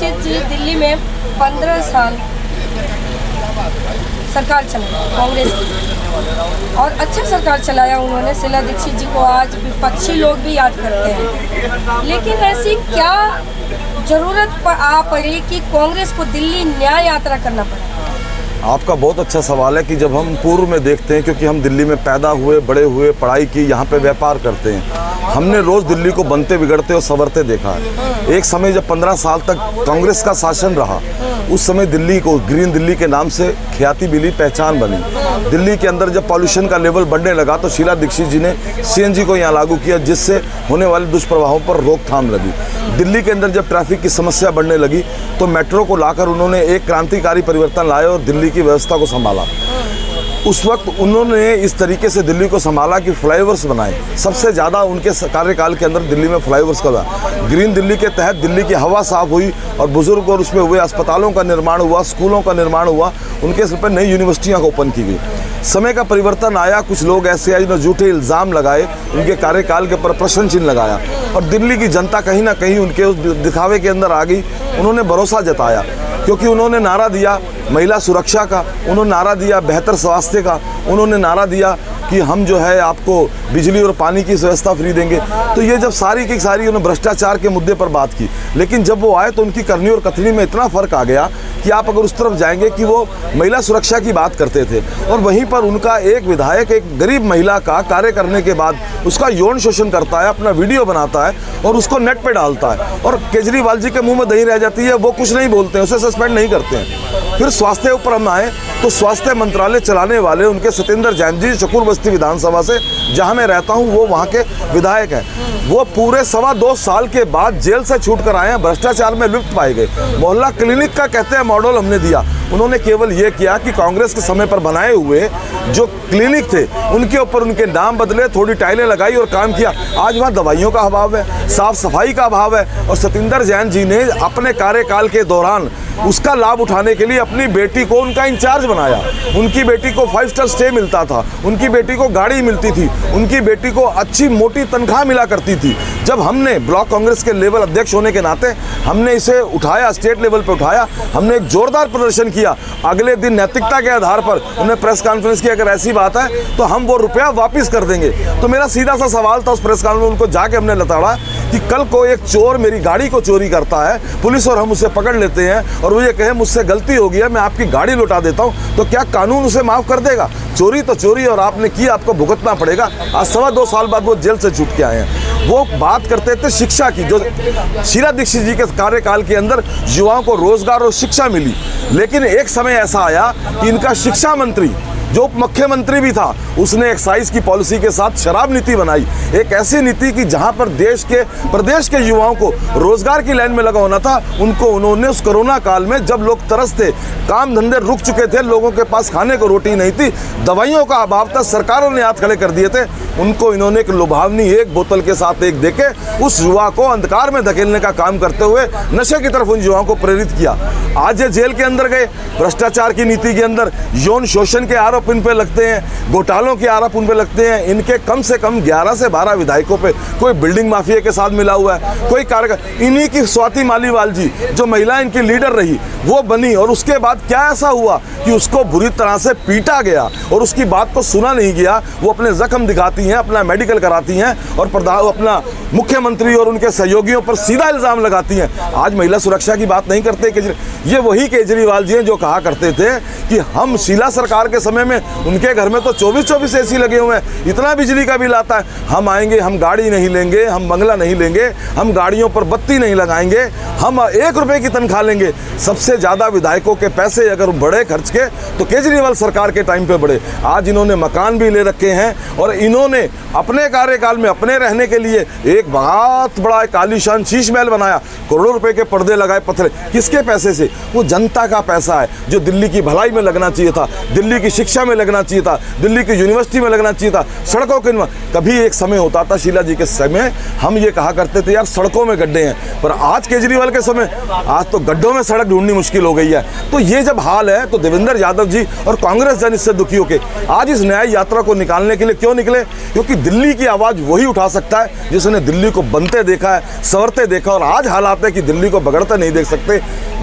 दीक्षित जी दिल्ली में 15 साल सरकार चलाई कांग्रेस की, और अच्छा सरकार चलाया उन्होंने। शीला दीक्षित जी को आज विपक्षी लोग भी याद करते हैं, लेकिन ऐसी क्या ज़रूरत आ पड़ी कि कांग्रेस को दिल्ली न्याय यात्रा करना पड़ा? आपका बहुत अच्छा सवाल है कि जब हम पूर्व में देखते हैं, क्योंकि हम दिल्ली में पैदा हुए, बड़े हुए, पढ़ाई की, यहाँ पे व्यापार करते हैं, हमने रोज़ दिल्ली को बनते बिगड़ते और संवरते देखा है। एक समय जब 15 साल तक कांग्रेस का शासन रहा, उस समय दिल्ली को ग्रीन दिल्ली के नाम से ख्याति मिली, पहचान बनी। दिल्ली के अंदर जब पॉल्यूशन का लेवल बढ़ने लगा तो शीला दीक्षित जी ने CNG को यहाँ लागू किया, जिससे होने वाले दुष्प्रभावों पर रोकथाम लगी। दिल्ली के अंदर जब ट्रैफिक की समस्या बढ़ने लगी तो मेट्रो को लाकर उन्होंने एक क्रांतिकारी परिवर्तन लाया और दिल्ली की व्यवस्था को संभाला। उस वक्त उन्होंने इस तरीके से दिल्ली को संभाला कि फ्लाईओवर्स बनाए। सबसे ज़्यादा उनके कार्यकाल के अंदर दिल्ली में फ्लाईओवर्स का हुआ। ग्रीन दिल्ली के तहत दिल्ली की हवा साफ हुई और बुजुर्ग और उसमें हुए अस्पतालों का निर्माण हुआ, स्कूलों का निर्माण हुआ, उनके सिर पर नई यूनिवर्सिटियाँ को ओपन की गई। समय का परिवर्तन आया, कुछ लोग ऐसे आए जिन्होंने झूठे इल्ज़ाम लगाए, उनके कार्यकाल के ऊपर प्रश्न चिन्ह लगाया और दिल्ली की जनता कहीं ना कहीं उनके उस दिखावे के अंदर आ गई। उन्होंने भरोसा जताया क्योंकि उन्होंने नारा दिया महिला सुरक्षा का, उन्होंने नारा दिया बेहतर स्वास्थ्य का, उन्होंने नारा दिया कि हम जो है आपको बिजली और पानी की व्यवस्था फ्री देंगे। तो ये जब सारी की सारी उन्होंने भ्रष्टाचार के मुद्दे पर बात की, लेकिन जब वो आए तो उनकी करनी और कथनी में इतना फ़र्क आ गया कि आप अगर उस तरफ जाएंगे कि वो महिला सुरक्षा की बात करते थे और वहीं पर उनका एक विधायक एक गरीब महिला का कार्य करने के बाद उसका यौन शोषण करता है, अपना वीडियो बनाता है और उसको नेट पे डालता है और केजरीवाल जी के मुंह में दही रह जाती है, वो कुछ नहीं बोलते हैं, उसे सस्पेंड नहीं करते हैं। फिर स्वास्थ्य ऊपर हम आए तो स्वास्थ्य मंत्रालय चलाने वाले उनके सत्येंद्र जैन जी चकुर बस्ती विधानसभा से, जहां मैं रहता हूं, वो वहां के विधायक हैं। वो पूरे 2.25 साल के बाद जेल से छूट कर आए हैं, भ्रष्टाचार में लिप्त पाए गए। मोहल्ला क्लिनिक का कहते हैं मॉडल हमने दिया, उन्होंने केवल ये किया कि कांग्रेस के समय पर बनाए हुए जो क्लिनिक थे उनके ऊपर उनके नाम बदले, थोड़ी टाइलें लगाई और काम किया। आज वहाँ दवाइयों का अभाव है, साफ सफाई का अभाव है और सत्येंद्र जैन जी ने अपने कार्यकाल के दौरान उसका लाभ उठाने के लिए अपनी बेटी को उनका इंचार्ज बनाया। उनकी बेटी को 5 स्टार स्टे मिलता था, उनकी बेटी को गाड़ी मिलती थी, उनकी बेटी को अच्छी मोटी तनख्वाह मिला करती थी। जब हमने ब्लॉक कांग्रेस के लेवल अध्यक्ष होने के नाते हमने इसे उठाया, स्टेट लेवल पर उठाया, हमने एक जोरदार प्रदर्शन किया। अगले दिन नैतिकता के आधार पर उन्होंने प्रेस कॉन्फ्रेंस की, अगर ऐसी बात है तो हम वो रुपया वापस कर देंगे। तो मेरा सीधा सा सवाल था उस प्रेस कॉन्फ्रेंस में, उनको जाके हमने लताड़ा कि कल को एक चोर मेरी गाड़ी को चोरी करता है, पुलिस और हम उसे पकड़ लेते हैं और वो ये कहे मुझसे गलती हो गई है, मैं आपकी गाड़ी लौटा देता हूं, तो क्या कानून उसे माफ कर देगा? चोरी तो चोरी और आपने की, आपको भुगतना पड़ेगा। आज 2.25 साल बाद वो जेल से छूट के आए हैं। वो बात करते थे शिक्षा की, जो शीला दीक्षित जी के कार्यकाल के अंदर युवाओं को रोजगार और शिक्षा मिली, लेकिन एक समय ऐसा आया कि इनका शिक्षा मंत्री जो उप मुख्यमंत्री भी था, उसने एक्साइज की पॉलिसी के साथ शराब नीति बनाई। एक ऐसी नीति कि जहां पर प्रदेश के युवाओं को रोजगार की लाइन में लगा होना था, उनको उन्होंने उस कोरोना काल में जब लोग तरस थे, काम धंधे रुक चुके थे, लोगों के पास खाने को रोटी नहीं थी, दवाइयों का अभाव था, सरकारों ने हाथ खड़े कर दिए थे, उनको इन्होंने एक लुभावनी एक बोतल के साथ एक देके उस युवा को अंधकार में धकेलने का काम करते हुए नशे की तरफ उन युवाओं को प्रेरित किया। आज ये जेल के अंदर गए, भ्रष्टाचार की नीति के अंदर यौन शोषण के आरोप इन पे लगते हैं, घोटालों के आरोप उन पे लगते हैं। इनके कम से कम 11 से 12 विधायकों पे कोई बिल्डिंग माफिया के साथ मिला हुआ है, कोई कार्यक्रम। इन्हीं की स्वाति मालीवाल जी जो महिला इनकी लीडर रही वो बनी और उसके बाद क्या ऐसा हुआ कि उसको बुरी तरह से पीटा गया और उसकी बात को सुना नहीं गया। वो अपने जख्म दिखाती हैं, अपना मेडिकल कराती हैं और अपना मुख्यमंत्री और उनके सहयोगियों पर सीधा इल्जाम लगाती हैं। आज महिला सुरक्षा की बात नहीं करते ये वही केजरीवाल जी हैं जो कहा करते थे कि हम शीला सरकार के समय में उनके घर में तो 24-24 एसी लगे हुए हैं, इतना बिजली का बिल आता है, हम आएंगे, हम गाड़ी नहीं लेंगे, हम बंगला नहीं लेंगे, हम गाड़ियों पर बत्ती नहीं लगाएंगे, हम 1 रुपए की तनख्वाह लेंगे। सबसे ज़्यादा विधायकों के पैसे अगर बढ़े खर्च के तो केजरीवाल सरकार के टाइम पे बढ़े। आज इन्होंने मकान भी ले रखे हैं और इन्होंने अपने कार्यकाल में अपने रहने के लिए एक बहुत बड़ा एक आलीशान शीश महल बनाया, करोड़ों रुपए के पर्दे लगाए, पत्थर। किसके पैसे से? वो जनता का पैसा है जो दिल्ली की भलाई में लगना चाहिए था, दिल्ली की शिक्षा शिक्षा में लगना चाहिए था, दिल्ली की यूनिवर्सिटी में लगना चाहिए था, सड़कों के कभी एक समय होता था शीला जी के समय हम ये कहा करते थे यार सड़कों में गड्ढे हैं, पर आज केजरीवाल के समय आज तो गड्ढों में सड़क ढूंढनी मुश्किल हो गई है। तो ये जब हाल है तो देवेंद्र यादव जी और कांग्रेस जन इससे दुखी होके आज इस न्याय यात्रा को निकालने के लिए क्यों निकले? क्योंकि दिल्ली की आवाज़ वही उठा सकता है जिसने दिल्ली को बनते देखा है, संवरते देखा, और आज हालात है कि दिल्ली को बगड़ते नहीं देख सकते,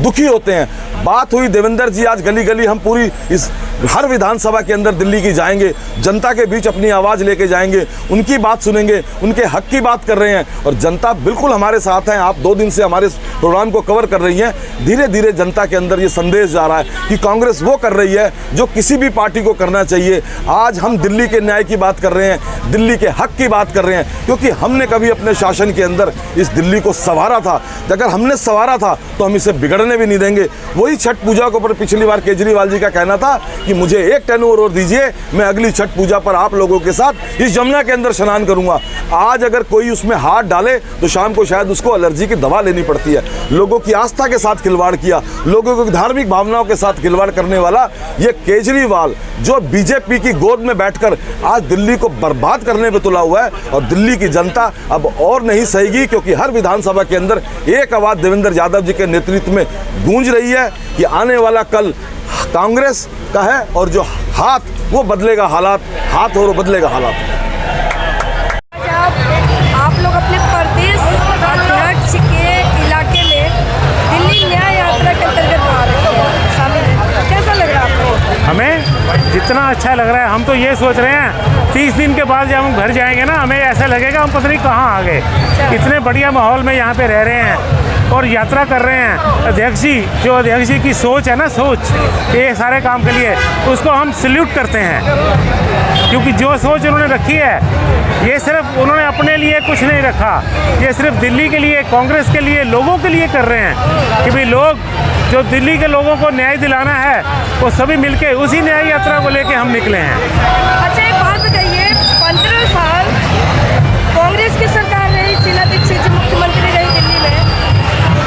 दुखी होते हैं। बात हुई देवेंद्र जी आज गली गली हम पूरी इस हर विधानसभा के अंदर दिल्ली की जाएंगे, जनता के बीच अपनी आवाज़ लेके जाएंगे, उनकी बात सुनेंगे, उनके हक की बात कर रहे हैं और जनता बिल्कुल हमारे साथ है। आप 2 दिन से हमारे प्रोग्राम को कवर कर रही हैं। धीरे धीरे जनता के अंदर ये संदेश जा रहा है कि कांग्रेस वो कर रही है जो किसी भी पार्टी को करना चाहिए। आज हम दिल्ली के न्याय की बात कर रहे हैं, दिल्ली के हक की बात कर रहे हैं, क्योंकि हमने कभी अपने शासन के अंदर इस दिल्ली को संवारा था। अगर हमने संवारा था तो हम इसे बिगड़ने भी नहीं देंगे। वही छठ पूजा के ऊपर पिछली बार केजरीवाल जी का कहना था कि मुझे एक टेन्योर और दीजिए, मैं अगली छठ पूजा पर आप लोगों के साथ इस जमुना के अंदर स्नान करूंगा। आज अगर कोई उसमें हाथ डाले तो शाम को शायद उसको एलर्जी की दवा लेनी पड़ती है। लोगों की आस्था के साथ खिलवाड़ किया, लोगों की धार्मिक भावनाओं के साथ खिलवाड़ करने वाला ये केजरीवाल जो बीजेपी की गोद में बैठकर आज दिल्ली को बर्बाद करने पे तुला हुआ है, और दिल्ली की जनता अब और नहीं सहेगी, क्योंकि हर विधानसभा के अंदर एक आवाज़ देवेंद्र यादव जी के नेतृत्व में गूंज रही है कि आने वाला कल कांग्रेस का है और जो हाथ वो बदलेगा हालात, हाथ और वो बदलेगा हालात। आप लोग अपने प्रदेश अध्यक्ष के इलाके में दिल्ली न्याय यात्रा के अंतर्गत आ रहे हैं, शामिल हैं, कैसा लग रहा है आपको? हमें जितना अच्छा लग रहा है, हम तो ये सोच रहे हैं 30 दिन के बाद जब हम घर जाएंगे ना, हमें ऐसा लगेगा हम पता नहीं कहाँ आ गए। इतने बढ़िया माहौल में यहाँ पे रह रहे हैं और यात्रा कर रहे हैं। अध्यक्ष जी की सोच है ना, सोच ये सारे काम के लिए, उसको हम सल्यूट करते हैं, क्योंकि जो सोच उन्होंने रखी है ये सिर्फ उन्होंने अपने लिए कुछ नहीं रखा, ये सिर्फ दिल्ली के लिए, कांग्रेस के लिए, लोगों के लिए कर रहे हैं कि भाई लोग जो दिल्ली के लोगों को न्याय दिलाना है वो सभी मिलके उसी न्याय यात्रा को लेके हम निकले हैं। अच्छा एक बात बताइए, 15 साल कांग्रेस की सरकार रही, शीला दीक्षित जी मुख्यमंत्री रही दिल्ली में,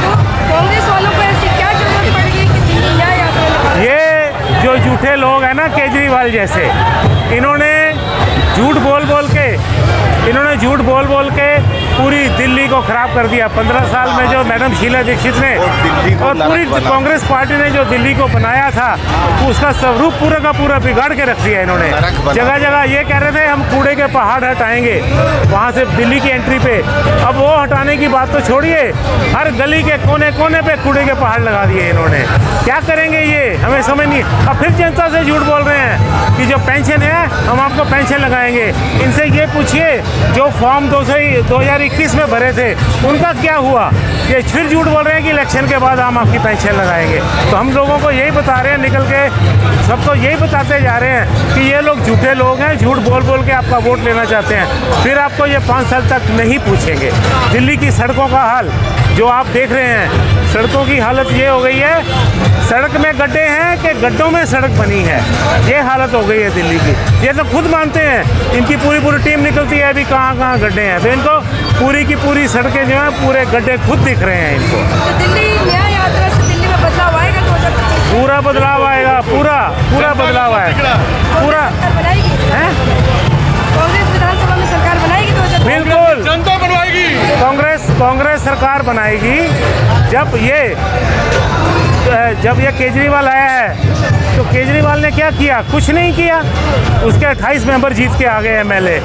तो कांग्रेस वालों को ऐसी क्या जरूरत पड़ेगी कि दिल्ली न्याय यात्रा निकालें? ये जो झूठे लोग हैं ना केजरीवाल जैसे, इन्होंने झूठ बोल बोल के पूरी दिल्ली को खराब कर दिया। 15 साल में जो मैडम शीला दीक्षित ने और पूरी कांग्रेस पार्टी ने जो दिल्ली को बनाया था उसका स्वरूप पूरा का पूरा बिगाड़ के रख दिया इन्होंने। जगह जगह ये कह रहे थे हम कूड़े के पहाड़ हटाएंगे वहाँ से दिल्ली की एंट्री पे, अब वो हटाने की बात तो छोड़िए, हर गली के कोने कोने पे कूड़े के पहाड़ लगा दिए इन्होंने। क्या करेंगे ये हमें समझ नहीं। अब फिर जनता से झूठ बोल रहे हैं कि जो पेंशन है हम आपको पेंशन लगाएंगे। इनसे ये पूछिए जो फॉर्म 2021 में भरे थे उनका क्या हुआ। ये फिर झूठ बोल रहे हैं कि इलेक्शन के बाद हम आपकी पेंशन लगाएंगे। तो हम लोगों को यही बता रहे हैं, निकल के सबको यही बताते जा रहे हैं कि ये लोग झूठे लोग हैं, झूठ बोल बोल के आपका वोट लेना चाहते हैं। फिर आपको ये 5 साल तक नहीं पूछेंगे। दिल्ली की सड़कों का हाल जो आप देख रहे हैं, सड़कों की हालत ये हो गई है, सड़क में गड्ढे हैं कि गड्ढों में सड़क बनी है, ये हालत हो गई है दिल्ली की। ये तो खुद मानते हैं, इनकी पूरी टीम निकलती है अभी कहाँ कहाँ गड्ढे हैं, तो इनको पूरी की पूरी सड़कें जो हैं पूरे गड्ढे खुद दिख रहे हैं इनको। तो दिल्ली न्याय यात्रा से दिल्ली में बदलाव आएगा 2025? पूरा बदलाव आएगा, पूरा बदलाव आएगा, पूरा है। कांग्रेस विधानसभा में सरकार बनाएगी 2025? बिल्कुल जनता बनवाएगी, कांग्रेस सरकार बनाएगी। जब ये केजरीवाल आया है तो केजरीवाल ने क्या किया? कुछ नहीं किया। उसके 28 मेंबर जीत के आ गए एमएलए।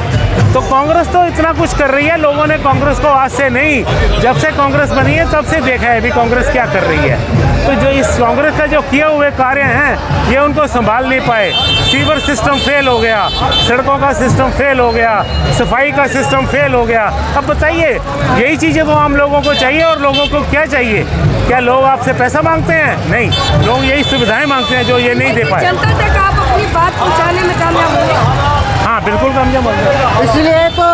तो कांग्रेस तो इतना कुछ कर रही है, लोगों ने कांग्रेस को आज से नहीं, जब से कांग्रेस बनी है तब से देखा है अभी कांग्रेस क्या कर रही है। तो जो इस कांग्रेस का जो किए हुए कार्य हैं ये उनको संभाल नहीं पाए। सीवर सिस्टम फेल हो गया, सड़कों का सिस्टम फेल हो गया, सफाई का सिस्टम फेल हो गया। अब बताइए, यही चीज़ें तो आम लोगों को चाहिए। और लोगों को क्या चाहिए? क्या लोग आपसे पैसा मांगते हैं? नहीं, लोग यही सुविधाएं मांगते हैं जो ये नहीं दे पाए। जनता तक आप अपनी बात पहुंचाने में कामयाब होंगे? हाँ बिल्कुल कामयाब होंगे। इसलिए तो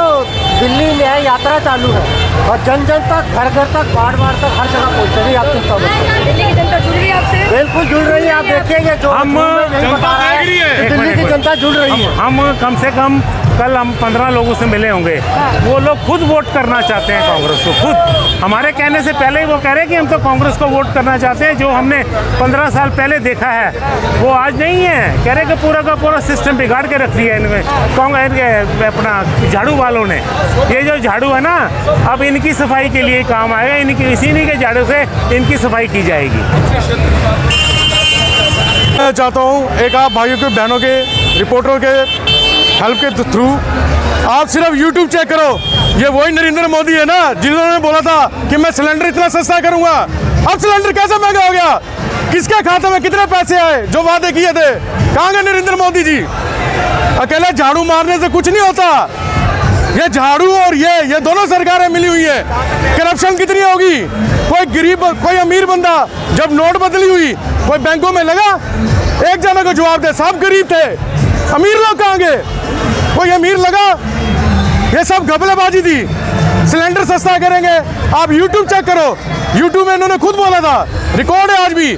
दिल्ली न्याय यात्रा चालू है और जन जन तक, घर घर तक, वार्ड वार्ड तक, हर जगह पहुँचेगी। आप चिंता मत करिए, दिल्ली की जनता जुड़ रही है आपसे? बिल्कुल जुड़ रही है। आप देखिएगा जो हम नहीं बता रहा है दिल्ली की जनता जुड़ रही है। हम कम से कम कल हम 15 लोगों से मिले होंगे, वो लोग खुद वोट करना चाहते हैं कांग्रेस को। खुद हमारे कहने से पहले ही वो कह रहे हैं कि हम तो कांग्रेस को वोट करना चाहते हैं। जो हमने 15 साल पहले देखा है वो आज नहीं है। कह रहे कि पूरा का पूरा सिस्टम बिगाड़ के रख दिया इनमें कांग्रेस अपना झाड़ू वालों ने। ये जो झाड़ू है ना, अब इनकी सफाई के लिए काम आएगा। इनकी इसी के झाड़ू से इनकी सफाई की जाएगी। मैं चाहता हूँ एक आप भाइयों के बहनों के रिपोर्टरों के हेल्प के थ्रू आप सिर्फ YouTube चेक करो। ये वही नरेंद्र मोदी है ना जिन्होंने बोला था कि मैं सिलेंडर इतना सस्ता करूंगा। अब सिलेंडर कैसे महंगा हो गया? किसके खाते में कितने पैसे आए जो वादे किए थे? कहाँ गए नरेंद्र मोदी जी? अकेले झाड़ू मारने से कुछ नहीं होता। ये झाड़ू और ये दोनों सरकारें मिली हुई है। करप्शन कितनी होगी? कोई गरीब कोई अमीर बंदा जब नोटबंदी हुई कोई बैंकों में लगा? एक जना को जवाब दे, सब गरीब थे। अमीर लोग कहाँ गए? कोई अमीर लगा? ये सब घपलेबाजी थी। सिलेंडर सस्ता करेंगे, आप YouTube चेक करो। YouTube में इन्होंने खुद बोला था, रिकॉर्ड है आज भी।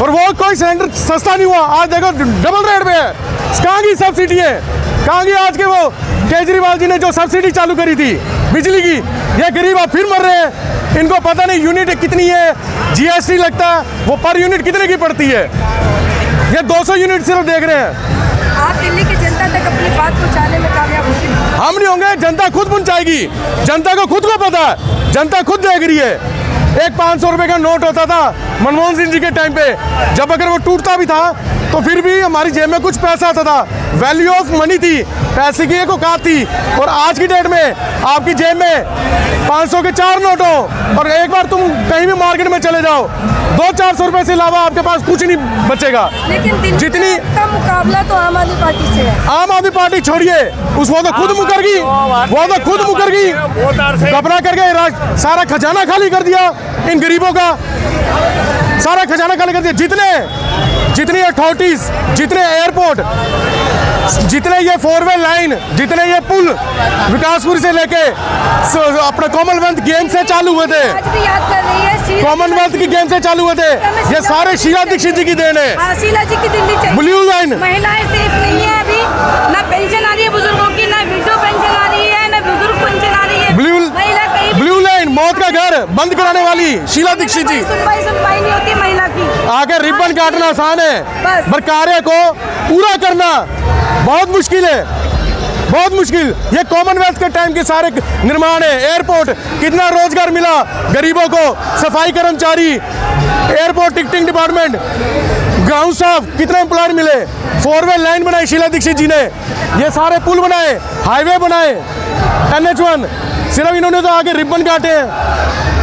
और वो कोई सिलेंडर सस्ता नहीं हुआ। आज देखो डबल रेट पे है। कहाँ की सब्सिडी है? कहाँ की आज के वो केजरीवाल जी ने जो सब्सिडी चालू करी थी बिजली की? ये गरीब अब फिर मर रहे हैं। इनको पता नहीं यूनिट कितनी है, GST लगता है, वो पर यूनिट कितने की पड़ती है। ये 200 यूनिट सिर्फ देख रहे हैं। आप दिल्ली की जनता तक अपनी बात पहुंचाने में कामयाब होंगे? हम नहीं होंगे, जनता खुद पहुंचाएगी। जनता को खुद को पता है, जनता खुद देख रही है। एक 500 रुपए का नोट होता था मनमोहन सिंह जी के टाइम पे, जब अगर वो टूटता भी था तो फिर भी हमारी जेब में कुछ पैसा आता था। वैल्यू ऑफ मनी थी, पैसे की एक औकात थी। और आज की डेट में आपकी जेब में 500 के 4 नोट हो और एक बार तुम कहीं भी मार्केट में चले जाओ, 200-400 रुपए से अलावा आपके पास कुछ नहीं बचेगा। लेकिन दिल्ली जितनी का मुकाबला तो आम आदमी पार्टी से है। आम आदमी पार्टी छोड़िए, वो तो खुद मुकरगी, वो तो खुद मुकरगी। घबरा करके सारा खजाना खाली कर दिया इन गरीबों का, सारा खजाना खाली कर दिया। जितनी अथॉरिटीज, जितने एयरपोर्ट, जितने ये 4-वे लाइन, जितने ये पुल विकासपुर से लेके अपने कॉमनवेल्थ गेम से चालू हुए थे, आज भी याद कर रही है कॉमनवेल्थ की गेम से चालू हुए थे, ये सारे शीला दीक्षित जी की देन है। हाँ, शीला जी की दिल्ली चाहिए। ब्लू लाइन महिलाएं सेफ नहीं है अभी, ना पेंशन आ रही है बुजुर्गों की, ना विडो पेंशन आ रही है, ना बुजुर्ग पेंशन आ रही है। ब्लू लाइन मौत का घर बंद कराने वाली शीला दीक्षित जी। सुनवाई नहीं होती महिला की। आगे रिबन काटना आसान है, पर कार्य को पूरा करना बहुत मुश्किल है, बहुत मुश्किल। ये कॉमनवेल्थ के टाइम के सारे निर्माण है। एयरपोर्ट, कितना रोजगार मिला गरीबों को, सफाई कर्मचारी, airport ticketing department, ground staff, कितने एम्प्लॉय मिले। 4-वे लाइन बनाई शीला दीक्षित जी ने, ये सारे पुल बनाए, हाईवे बनाए, NH1, सिर्फ इन्होंने तो आगे रिबन काटे हैं।